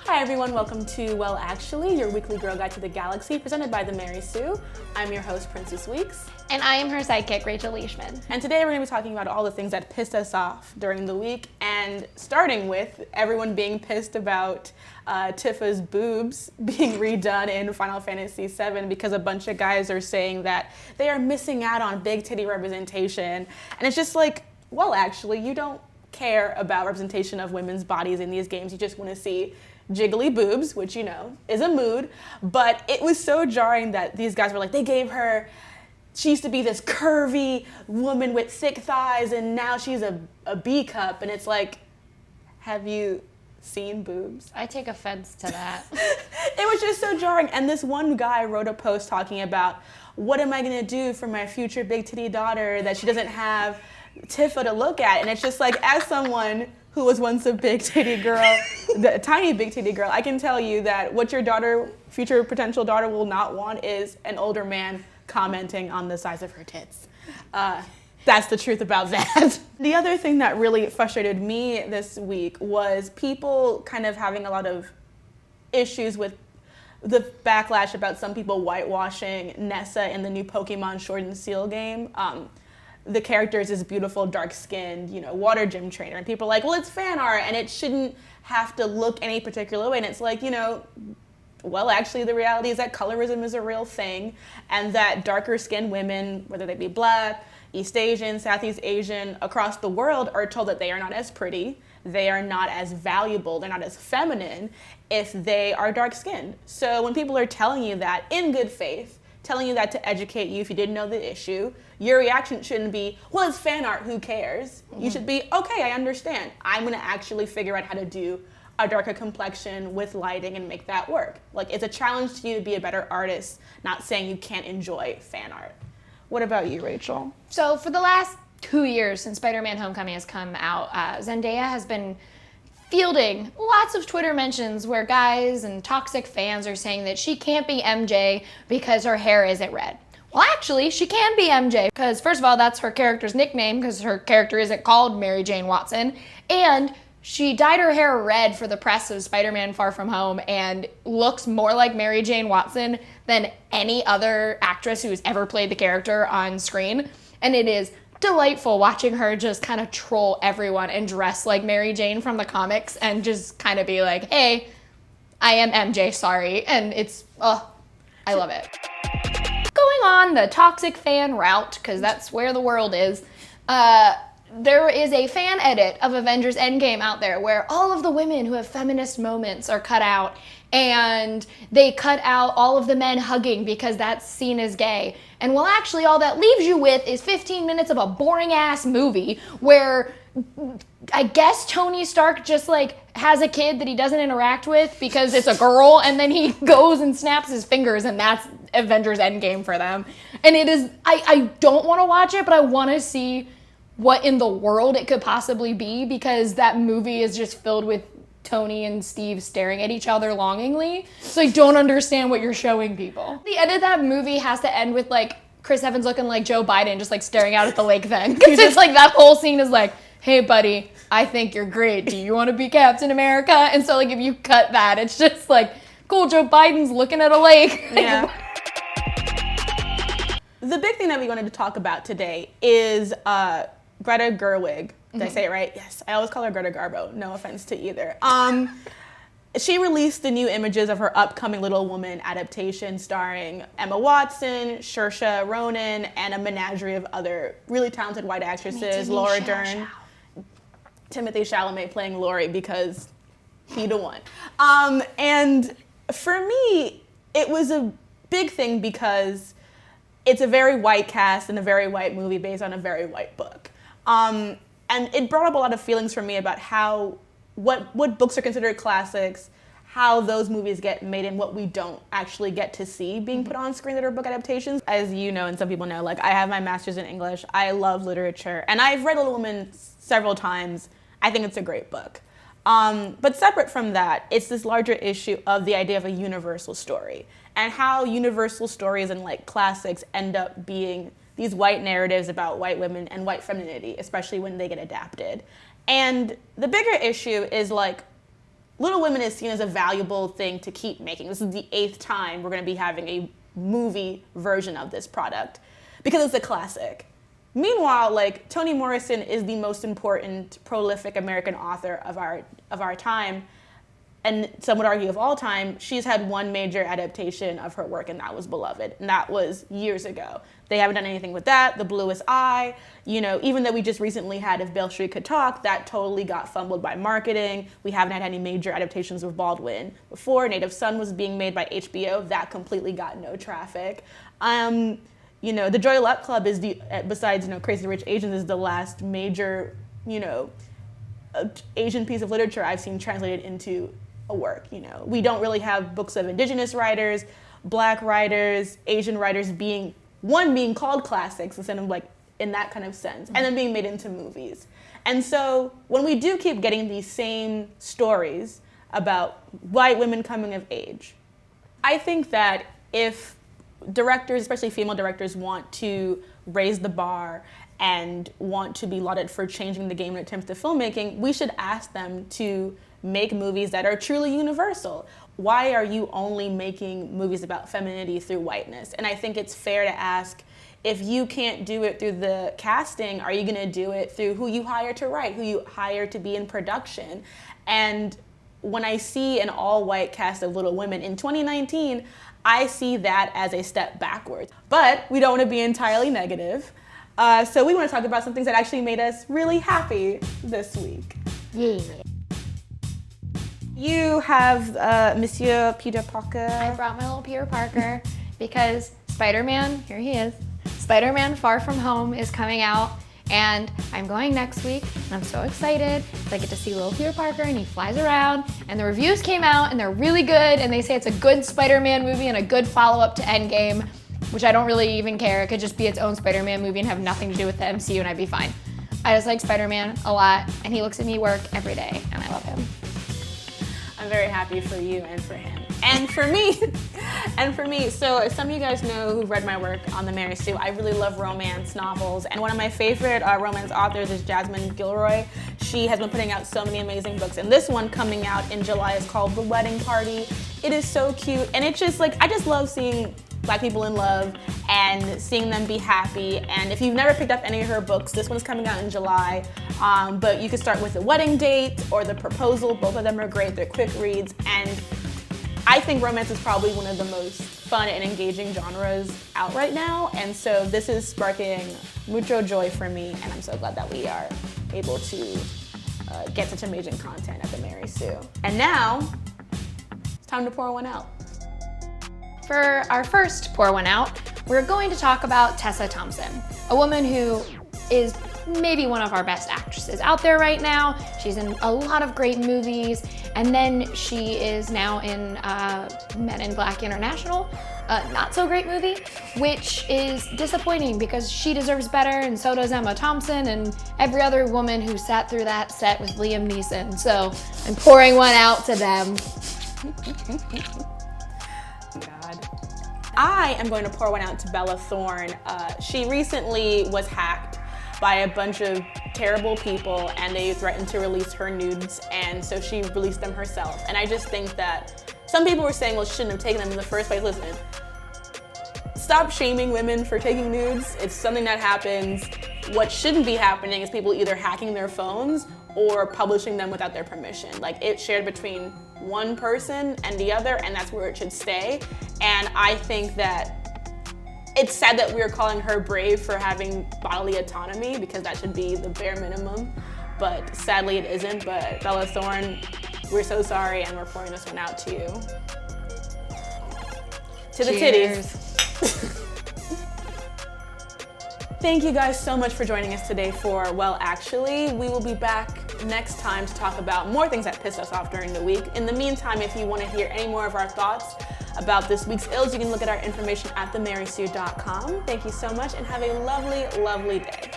Hi everyone, welcome to Well Actually, your weekly girl guide to the galaxy, presented by the Mary Sue. I'm your host, Princess Weekes. And I am her sidekick, Rachel Leishman. And today we're going to be talking about all the things that pissed us off during the week, and starting with everyone being pissed about Tifa's boobs being redone in Final Fantasy VII because a bunch of guys are saying that they are missing out on big titty representation. And it's just like, well, actually, you don't care about representation of women's bodies in these games. You just want to see jiggly boobs, which, you know, is a mood. But it was so jarring that these guys were like, she used to be this curvy woman with thick thighs, and now she's a B cup. And it's like, have you seen boobs? I take offense to that. It was just so jarring. And this one guy wrote a post talking about, what am I going to do for my future big titty daughter that she doesn't have Tifa to look at? And it's just like, as someone who was once a big titty girl, a tiny big titty girl, I can tell you that what your future potential daughter will not want is an older man commenting on the size of her tits. That's the truth about that. The other thing that really frustrated me this week was people kind of having a lot of issues with the backlash about some people whitewashing Nessa in the new Pokemon Sword and Seal game. The character is this beautiful, dark-skinned, water gym trainer. And people are like, well, it's fan art, and it shouldn't have to look any particular way. And it's like, well, actually, the reality is that colorism is a real thing, and that darker-skinned women, whether they be Black, East Asian, Southeast Asian, across the world, are told that they are not as pretty, they are not as valuable, they're not as feminine if they are dark-skinned. So when people are telling you that in good faith, telling you that to educate you if you didn't know the issue, your reaction shouldn't be, well, it's fan art, who cares? Mm-hmm. You should be, okay, I understand. I'm gonna actually figure out how to do a darker complexion with lighting and make that work. Like, it's a challenge to you to be a better artist, not saying you can't enjoy fan art. What about you, Rachel? So for the last 2 years since Spider-Man Homecoming has come out, Zendaya has been fielding lots of Twitter mentions where guys and toxic fans are saying that she can't be MJ because her hair isn't red. Well, actually, she can be MJ because, first of all, that's her character's nickname because her character isn't called Mary Jane Watson. And she dyed her hair red for the press of Spider-Man Far From Home and looks more like Mary Jane Watson than any other actress who's ever played the character on screen. And it is delightful watching her just kind of troll everyone and dress like Mary Jane from the comics and just kind of be like, hey, I am MJ, sorry. And it's, I love it. Going on the toxic fan route, because that's where the world is, there is a fan edit of Avengers Endgame out there where all of the women who have feminist moments are cut out, and they cut out all of the men hugging because that's seen as gay. And well, actually, all that leaves you with is 15 minutes of a boring-ass movie where I guess Tony Stark just has a kid that he doesn't interact with because it's a girl, and then he goes and snaps his fingers, and that's Avengers Endgame for them. And it is, I don't want to watch it, but I want to see what in the world it could possibly be, because that movie is just filled with Tony and Steve staring at each other longingly. So I don't understand what you're showing people. The end of that movie has to end with Chris Evans looking like Joe Biden, just staring out at the lake then. Because it's that whole scene is hey buddy, I think you're great. Do you want to be Captain America? And so if you cut that, it's just cool, Joe Biden's looking at a lake. Yeah. The big thing that we wanted to talk about today is Greta Gerwig. Did I say it right? Yes. I always call her Greta Garbo. No offense to either. She released the new images of her upcoming Little Woman adaptation starring Emma Watson, Saoirse Ronan, and a menagerie of other really talented white actresses. Laura Dern. Timothée Chalamet playing Laurie because he the one. And for me, it was a big thing because it's a very white cast and a very white movie based on a very white book. And it brought up a lot of feelings for me about what books are considered classics, how those movies get made, and what we don't actually get to see being put on screen that are book adaptations. As you know, and some people know, I have my master's in English. I love literature, and I've read Little Women several times. I think it's a great book. But separate from that, it's this larger issue of the idea of a universal story and how universal stories and classics end up being these white narratives about white women and white femininity, especially when they get adapted. And the bigger issue is Little Women is seen as a valuable thing to keep making. This is the 8th time we're going to be having a movie version of this product because it's a classic. Meanwhile, like, Toni Morrison is the most important, prolific American author of our time, and some would argue of all time. She's had one major adaptation of her work, and that was Beloved, and that was years ago. They haven't done anything with that. The Bluest Eye, you know, even though we just recently had If Beale Street Could Talk, that totally got fumbled by marketing. We haven't had any major adaptations of Baldwin before. Native Son was being made by HBO. That completely got no traffic. You know, The Joy Luck Club is besides, you know, Crazy Rich Asians, is the last major, you know, Asian piece of literature I've seen translated into a work. You know, we don't really have books of indigenous writers, Black writers, Asian writers being called classics instead of, like, in that kind of sense, and then being made into movies. And so when we do keep getting these same stories about white women coming of age, I think that if directors, especially female directors, want to raise the bar and want to be lauded for changing the game when it comes to filmmaking, we should ask them to make movies that are truly universal. Why are you only making movies about femininity through whiteness? And I think it's fair to ask, if you can't do it through the casting, are you gonna do it through who you hire to write, who you hire to be in production? And when I see an all-white cast of Little Women in 2019, I see that as a step backwards. But we don't wanna be entirely negative. So we wanna talk about some things that actually made us really happy this week. Yeah. You have Monsieur Peter Parker. I brought my little Peter Parker because Spider-Man, here he is. Spider-Man Far From Home is coming out, and I'm going next week, and I'm so excited. I get to see little Peter Parker, and he flies around, and the reviews came out, and they're really good, and they say it's a good Spider-Man movie and a good follow-up to Endgame, which I don't really even care. It could just be its own Spider-Man movie and have nothing to do with the MCU, and I'd be fine. I just like Spider-Man a lot, and he looks at me work every day, and I love him. I'm very happy for you and for him. And for me, so as some of you guys know who've read my work on the Mary Sue, I really love romance novels. And one of my favorite romance authors is Jasmine Gilroy. She has been putting out so many amazing books. And this one coming out in July is called The Wedding Party. It is so cute. And it's just like, I just love seeing Black people in love and seeing them be happy. And if you've never picked up any of her books, this one's coming out in July. But you could start with The Wedding Date or The Proposal. Both of them are great. They're quick reads. And I think romance is probably one of the most fun and engaging genres out right now. And so this is sparking mucho joy for me. And I'm so glad that we are able to get such amazing content at the Mary Sue. And now, it's time to pour one out. For our first Pour One Out, we're going to talk about Tessa Thompson, a woman who is maybe one of our best actresses out there right now. She's in a lot of great movies, and then she is now in Men in Black International, a not so great movie, which is disappointing because she deserves better, and so does Emma Thompson and every other woman who sat through that set with Liam Neeson. So I'm pouring one out to them. God. I am going to pour one out to Bella Thorne. She recently was hacked by a bunch of terrible people, and they threatened to release her nudes, and so she released them herself. And I just think that some people were saying, well, she shouldn't have taken them in the first place. Listen, stop shaming women for taking nudes. It's something that happens. What shouldn't be happening is people either hacking their phones or publishing them without their permission. Like, it's shared between one person and the other, and that's where it should stay. And I think that it's sad that we're calling her brave for having bodily autonomy, because that should be the bare minimum. But sadly it isn't. But Bella Thorne, we're so sorry, and we're pouring this one out to you. To the Cheers. titties. Thank you guys so much for joining us today for Well Actually. We will be back next time to talk about more things that pissed us off during the week. In the meantime, if you want to hear any more of our thoughts about this week's ills, you can look at our information at themarysue.com. Thank you so much, and have a lovely, lovely day.